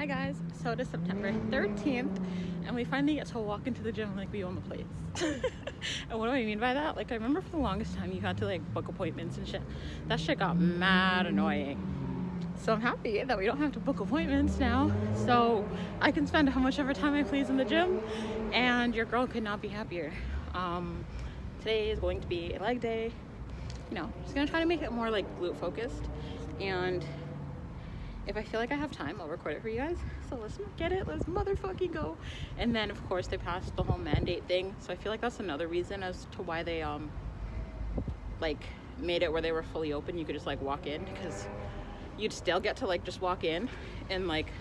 Hi guys, so it is September 13th and we finally get to walk into the gym like we own the place. And what do I mean by that? Like, I remember for the longest time you had to like book appointments and shit. That shit got mad annoying. So I'm happy that we don't have to book appointments now, so I can spend how much ever time I please in the gym, and your girl could not be happier. Today is going to be a leg day. You know, just gonna try to make it more like glute focused, and if I feel like I have time, I'll record it for you guys. So let's get it, let's motherfucking go. And then of course they passed the whole mandate thing, so I feel like that's another reason as to why they like made it where they were fully open. You could just like walk in, because you'd still get to like just walk in like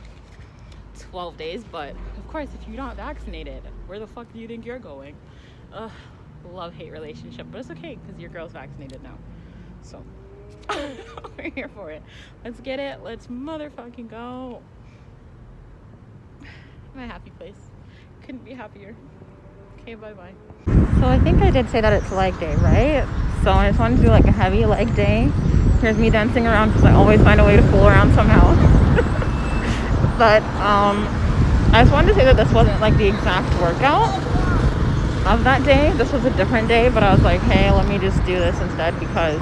12 days, but of course if you're not vaccinated, where the fuck do you think you're going? Love-hate relationship, but it's okay because your girl's vaccinated now, so we're here for it. Let's get it, let's motherfucking go. My happy place, couldn't be happier. Okay, bye-bye. So I think I did say that it's leg day, right? So I just wanted to do like a heavy leg day. Here's me dancing around because I always find a way to fool around somehow. But I just wanted to say that this wasn't like the exact workout of that day. This was a different day, but I was like, hey, let me just do this instead, because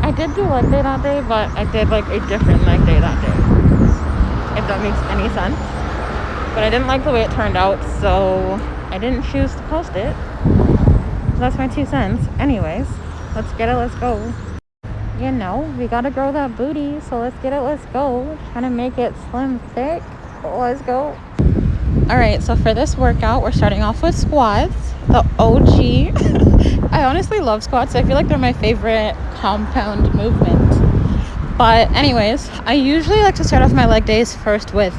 I did do leg day that day, but I did like a different leg day that day, if that makes any sense. But I didn't like the way it turned out, so I didn't choose to post it. So that's my 2 cents. Anyways, let's get it, let's go. You know, we gotta grow that booty, so let's get it, let's go. Trying to make it slim thick. Let's go. Alright, so for this workout, we're starting off with squats, the OG. I honestly love squats. I feel like they're my favorite compound movement. But anyways, I usually like to start off my leg days first with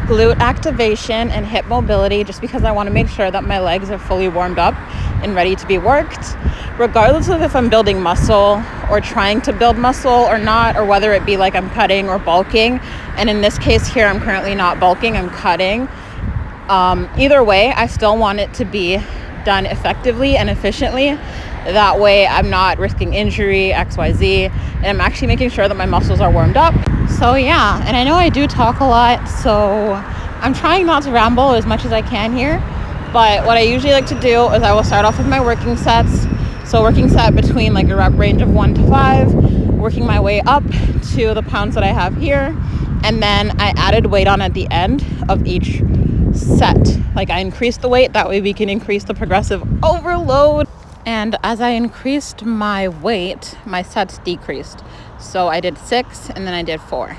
glute activation and hip mobility, just because I want to make sure that my legs are fully warmed up and ready to be worked, regardless of if I'm building muscle or trying to build muscle or not, or whether it be like I'm cutting or bulking. And in this case here, I'm currently not bulking, I'm cutting. Either way, I still want it to be done effectively and efficiently. That way I'm not risking injury, XYZ, and I'm actually making sure that my muscles are warmed up. So yeah, and I know I do talk a lot, so I'm trying not to ramble as much as I can here. But what I usually like to do is I will start off with my working sets. So working set between like a rep range of 1 to 5, working my way up to the pounds that I have here. And then I added weight on at the end of each set. Like I increased the weight, that way we can increase the progressive overload. And as I increased my weight, my sets decreased. So I did 6 and then I did 4.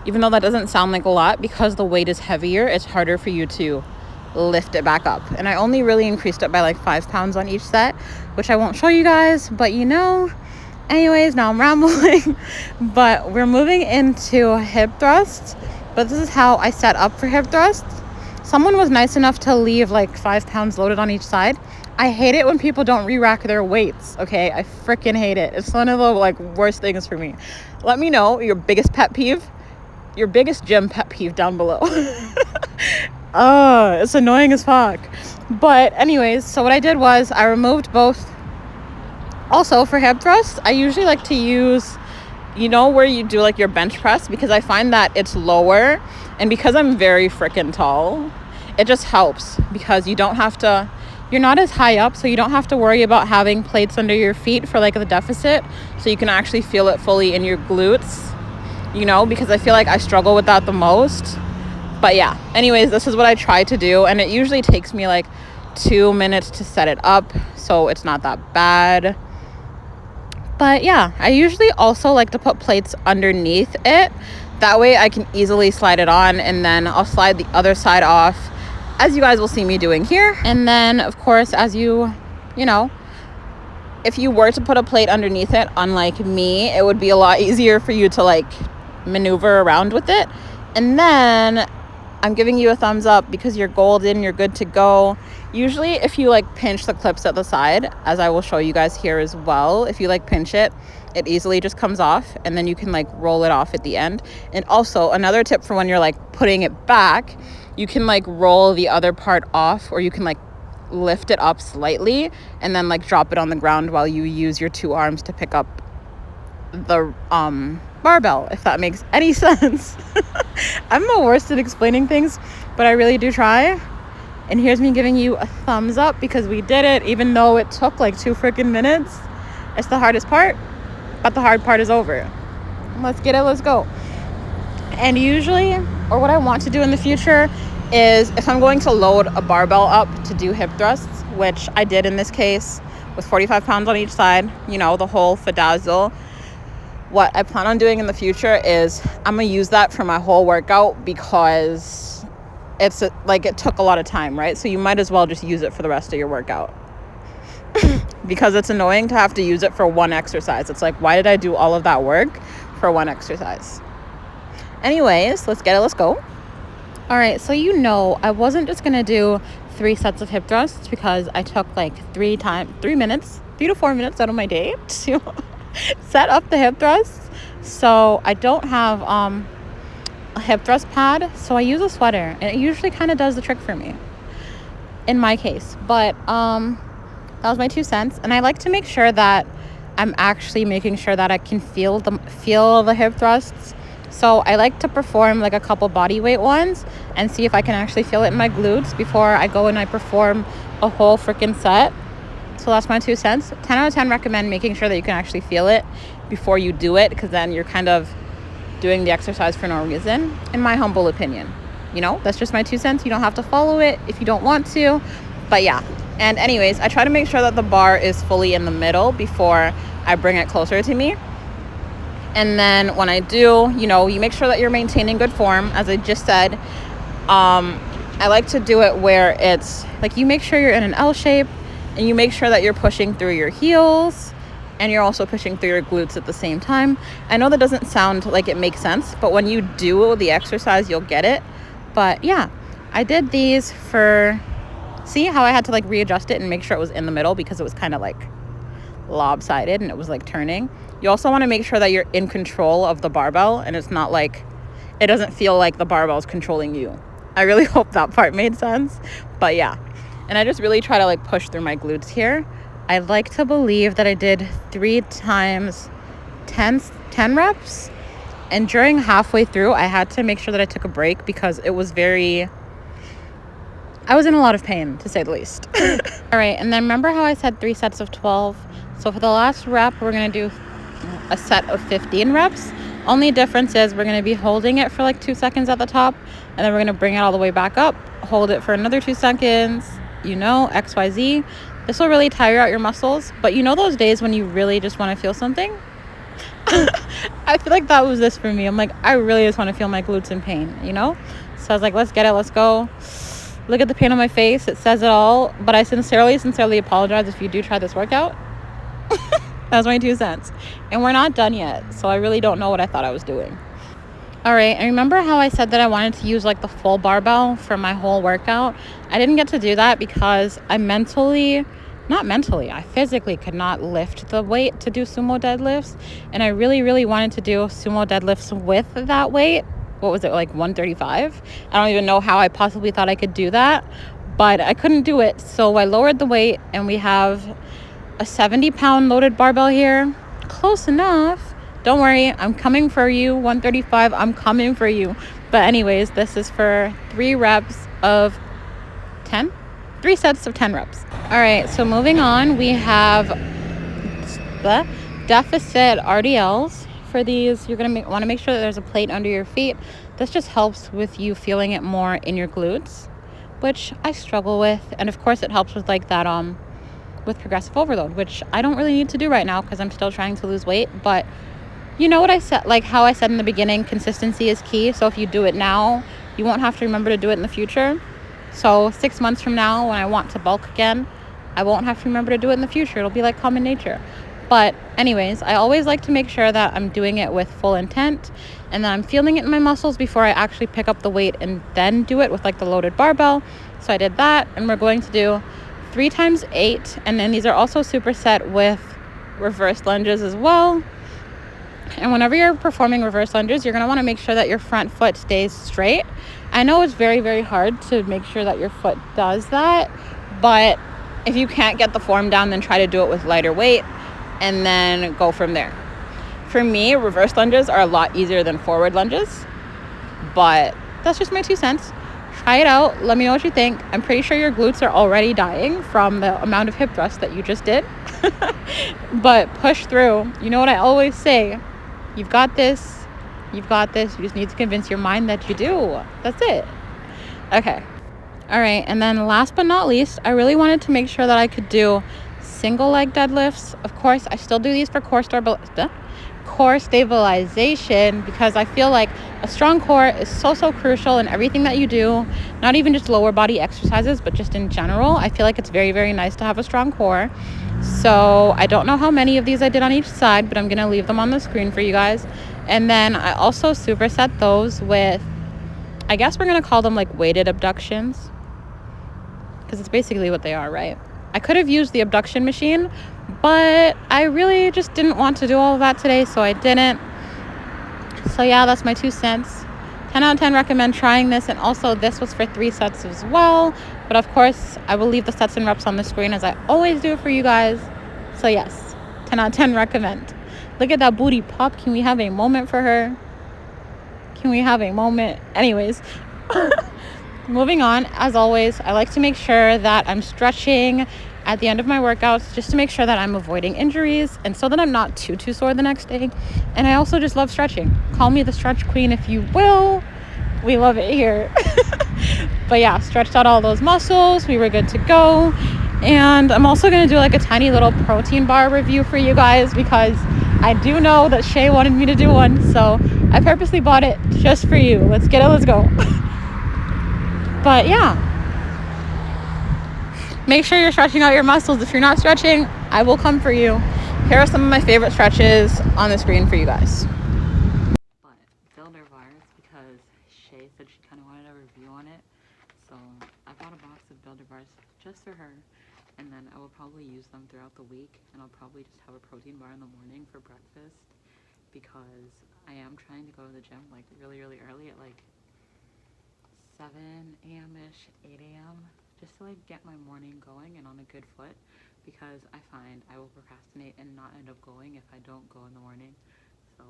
Even though that doesn't sound like a lot, because the weight is heavier, it's harder for you to lift it back up. And I only really increased it by like 5 pounds on each set, which I won't show you guys, but you know. Anyways, now I'm rambling. But we're moving into hip thrusts. But this is how I set up for hip thrusts. Someone was nice enough to leave like 5 pounds loaded on each side. I hate it when people don't re-rack their weights, okay? I freaking hate it. It's one of the like worst things for me. Let me know your biggest pet peeve, your biggest gym pet peeve down below. It's annoying as fuck. But anyways, so what I did was I removed both. Also for hip thrusts, I usually like to use, you know, where you do like your bench press, because I find that it's lower, and because I'm very freaking tall, it just helps because you don't have to, you're not as high up, so you don't have to worry about having plates under your feet for like the deficit, so you can actually feel it fully in your glutes, you know, because I feel like I struggle with that the most. But yeah, anyways, this is what I try to do, and it usually takes me like 2 minutes to set it up, so it's not that bad. But yeah, I usually also like to put plates underneath it. That way I can easily slide it on, and then I'll slide the other side off, as you guys will see me doing here. And then of course, as you know, if you were to put a plate underneath it, unlike me, it would be a lot easier for you to like maneuver around with it. And then I'm giving you a thumbs up because you're golden, you're good to go. Usually if you like pinch the clips at the side, as I will show you guys here as well, if you like pinch it, it easily just comes off, and then you can like roll it off at the end. And also another tip for when you're like putting it back, you can like roll the other part off, or you can like lift it up slightly and then like drop it on the ground while you use your 2 arms to pick up the barbell, if that makes any sense. I'm the worst at explaining things, but I really do try. And here's me giving you a thumbs up because we did it, even though it took like 2 freaking minutes. It's the hardest part, but the hard part is over. Let's get it, let's go. And usually, or what I want to do in the future, is if I'm going to load a barbell up to do hip thrusts, which I did in this case with 45 pounds on each side, you know, the whole fadazzle. What I plan on doing in the future is I'm going to use that for my whole workout because it took a lot of time, right? So you might as well just use it for the rest of your workout. Because it's annoying to have to use it for one exercise. It's like, why did I do all of that work for one exercise? Anyways, let's get it, let's go. All right, so I wasn't just going to do 3 sets of hip thrusts because I took like 3 to 4 minutes out of my day to set up the hip thrusts. So I don't have a hip thrust pad, so I use a sweater, and it usually kind of does the trick for me in my case. But that was my 2 cents, and I like to make sure that I'm actually making sure that I can feel the hip thrusts. So I like to perform like a couple body weight ones and see if I can actually feel it in my glutes before I go and I perform a whole freaking set. So that's my 2 cents. 10 out of 10 recommend making sure that you can actually feel it before you do it, because then you're kind of doing the exercise for no reason, in my humble opinion. That's just my 2 cents. You don't have to follow it if you don't want to, but yeah. And anyways, I try to make sure that the bar is fully in the middle before I bring it closer to me. And then when I do, you make sure that you're maintaining good form. As I just said, I like to do it where it's like you make sure you're in an L shape, and you make sure that you're pushing through your heels and you're also pushing through your glutes at the same time. I know that doesn't sound like it makes sense, but when you do the exercise, you'll get it. But yeah, I did these see how I had to like readjust it and make sure it was in the middle because it was kind of like lopsided and it was like turning. You also want to make sure that you're in control of the barbell and it's not like, it doesn't feel like the barbell is controlling you. I really hope that part made sense. But yeah, and I just really try to like push through my glutes here. I like to believe that I did 3 times 10 reps, and during halfway through I had to make sure that I took a break because it was I was in a lot of pain, to say the least. All right, and then remember how I said 3 sets of 12? So for the last rep, we're going to do a set of 15 reps. Only difference is we're going to be holding it for like 2 seconds at the top, and then we're going to bring it all the way back up, hold it for another 2 seconds, XYZ. This will really tire out your muscles, but those days when you really just want to feel something? I feel like that was this for me. I'm like, I really just want to feel my glutes in pain, So I was like, let's get it, let's go. Look at the pain on my face. It says it all. But I sincerely apologize if you do try this workout. That's my 2 cents. And we're not done yet. So I really don't know what I thought I was doing. All right. And remember how I said that I wanted to use like the full barbell for my whole workout? I didn't get to do that because I physically could not lift the weight to do sumo deadlifts. And I really, really wanted to do sumo deadlifts with that weight. What was it, like 135? I don't even know how I possibly thought I could do that, but I couldn't do it. So I lowered the weight, and we have a 70-pound loaded barbell here. Close enough. Don't worry, I'm coming for you. 135, I'm coming for you. But anyways, this is for 3 reps of 10? 3 sets of 10 reps. All right, so moving on, we have the deficit Rdls. For these, you're going to want to make sure that there's a plate under your feet. This just helps with you feeling it more in your glutes, which I struggle with. And of course it helps with like that with progressive overload, which I don't really need to do right now because I'm still trying to lose weight. But you know what I said, like how I said in the beginning, consistency is key. So if you do it now, you won't have to remember to do it in the future. So 6 months from now, when I want to bulk again, I won't have to remember to do it in the future. It'll be like common nature. But anyways, I always like to make sure that I'm doing it with full intent and that I'm feeling it in my muscles before I actually pick up the weight and then do it with like the loaded barbell. So I did that, and we're going to do 3 times 8. And then these are also superset with reverse lunges as well. And whenever you're performing reverse lunges, you're going to want to make sure that your front foot stays straight. I know it's very, very hard to make sure that your foot does that, but if you can't get the form down, then try to do it with lighter weight and then go from there. For me, reverse lunges are a lot easier than forward lunges, but that's just my 2 cents. Try it out. Let me know what you think. I'm pretty sure your glutes are already dying from the amount of hip thrust that you just did. But push through. You know what I always say? You've got this. You've got this. You just need to convince your mind that you do. That's it. Okay. All right. And then last but not least, I really wanted to make sure that I could do single leg deadlifts. Of course, I still do these for core stabilization, because I feel like a strong core is so crucial in everything that you do, not even just lower body exercises, but just in general. I feel like it's very nice to have a strong core. So I don't know how many of these I did on each side, but I'm gonna leave them on the screen for you guys. And then I also superset those with, I guess we're gonna call them like weighted abductions, because it's basically what they are, right? I could have used the abduction machine, but I really just didn't want to do all of that today, so I didn't. So yeah, that's my 2 cents. 10 out of 10 recommend trying this, and also this was for 3 sets as well. But of course, I will leave the sets and reps on the screen as I always do for you guys. So yes, 10 out of 10 recommend. Look at that booty pop. Can we have a moment for her? Can we have a moment? Anyways, moving on, as always, I like to make sure that I'm stretching at the end of my workouts, just to make sure that I'm avoiding injuries and so that I'm not too sore the next day. And I also just love stretching. Call me the stretch queen if you will. We love it here. But yeah, stretched out all those muscles. We were good to go. And I'm also going to do like a tiny little protein bar review for you guys, because I do know that Shay wanted me to do one. So I purposely bought it just for you. Let's get it. Let's go. But yeah, make sure you're stretching out your muscles. If you're not stretching, I will come for you. Here are some of my favorite stretches on the screen for you guys. But builder bars, because Shay said she kind of wanted a review on it. So I bought a box of builder bars just for her. And then I will probably use them throughout the week. And I'll probably just have a protein bar in the morning for breakfast, because I am trying to go to the gym like really early at like 7 a.m.-ish, 8 a.m. just to like get my morning going and on a good foot, because I find I will procrastinate and not end up going if I don't go in the morning. So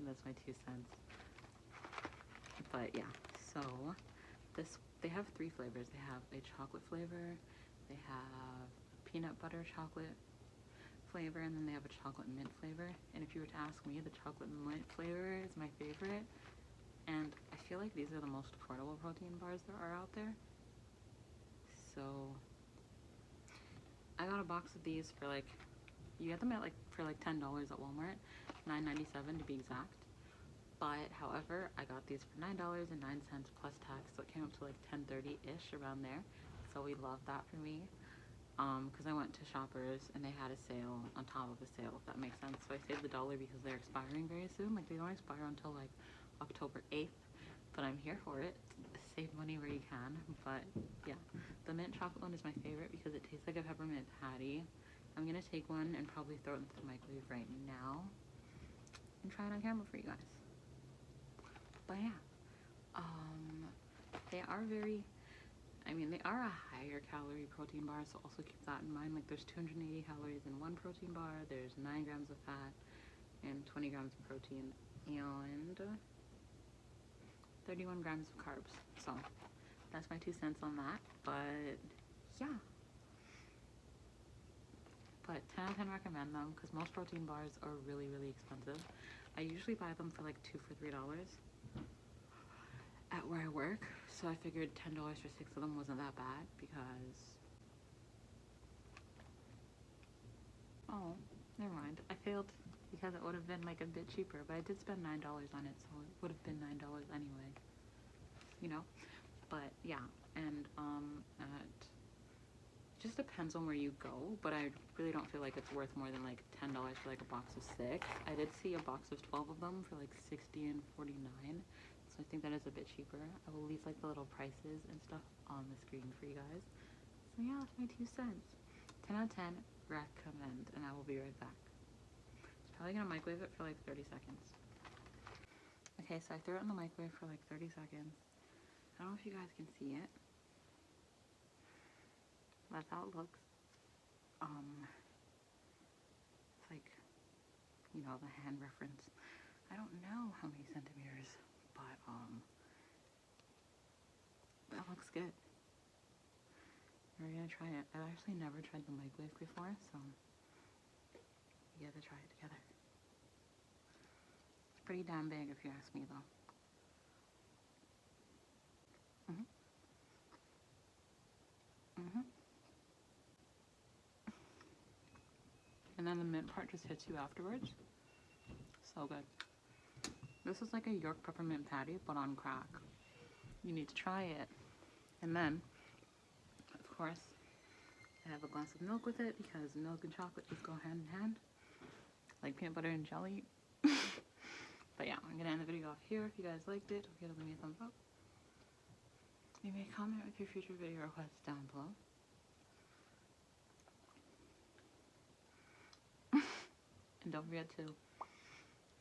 that's my 2 cents. But yeah, so they have 3 flavors. They have a chocolate flavor, they have a peanut butter chocolate flavor, and then they have a chocolate mint flavor. And if you were to ask me, the chocolate mint flavor is my favorite. And I feel like these are the most affordable protein bars there are out there. So I got a box of these for like, you get them at like for like $10 at Walmart, $9.97 to be exact. But however, I got these for $9.09 plus tax, so it came up to like $10.30-ish around there. So we love that for me. Because I went to Shoppers and they had a sale on top of a sale, if that makes sense. So I saved the $1 because they're expiring very soon. Like, they don't expire until like October 8th, but I'm here for it. Save money where you can. But yeah, the mint chocolate one is my favorite because it tastes like a peppermint patty. I'm gonna take one and probably throw it into the microwave right now and try it on camera for you guys. But yeah, they are very, I mean, they are a higher calorie protein bar, so also keep that in mind. Like, there's 280 calories in one protein bar, there's 9 grams of fat, and 20 grams of protein, and 31 grams of carbs. So that's my 2 cents on that. But yeah, but 10 out of 10 recommend them, because most protein bars are really expensive. I usually buy them for like $2 for $3 at where I work, so I figured $10 for 6 of them wasn't that bad. Because, oh, never mind, I failed, because it would have been like a bit cheaper, but I did spend $9 on it, so it would have been $9 anyway, you know. But yeah, and it just depends on where you go, but I really don't feel like it's worth more than like $10 for like a box of 6. I did see a box of 12 of them for like $60 and $49, so I think that is a bit cheaper. I will leave like the little prices and stuff on the screen for you guys. So yeah, that's my 2 cents. 10 out of 10 recommend, and I will be right back. It's probably gonna microwave it for like 30 seconds. Okay, so I threw it in the microwave for like 30 seconds. I don't know if you guys can see it. That's how it looks. It's like you know, the hand reference. I don't know how many centimeters, but that looks good. We're gonna try it. I've actually never tried the leg lift before, so we gotta try it together. It's pretty damn big if you ask me though. And then the mint part just hits you afterwards. So good. This is like a York peppermint patty, but on crack. You need to try it. And then, of course, I have a glass of milk with it because milk and chocolate just go hand in hand. Like peanut butter and jelly. But yeah, I'm gonna end the video off here. If you guys liked it, don't forget to leave me a thumbs up. Leave me a comment with your future video requests down below. And don't forget to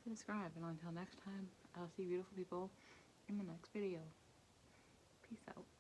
subscribe. And until next time, I'll see you beautiful people in the next video. Peace out.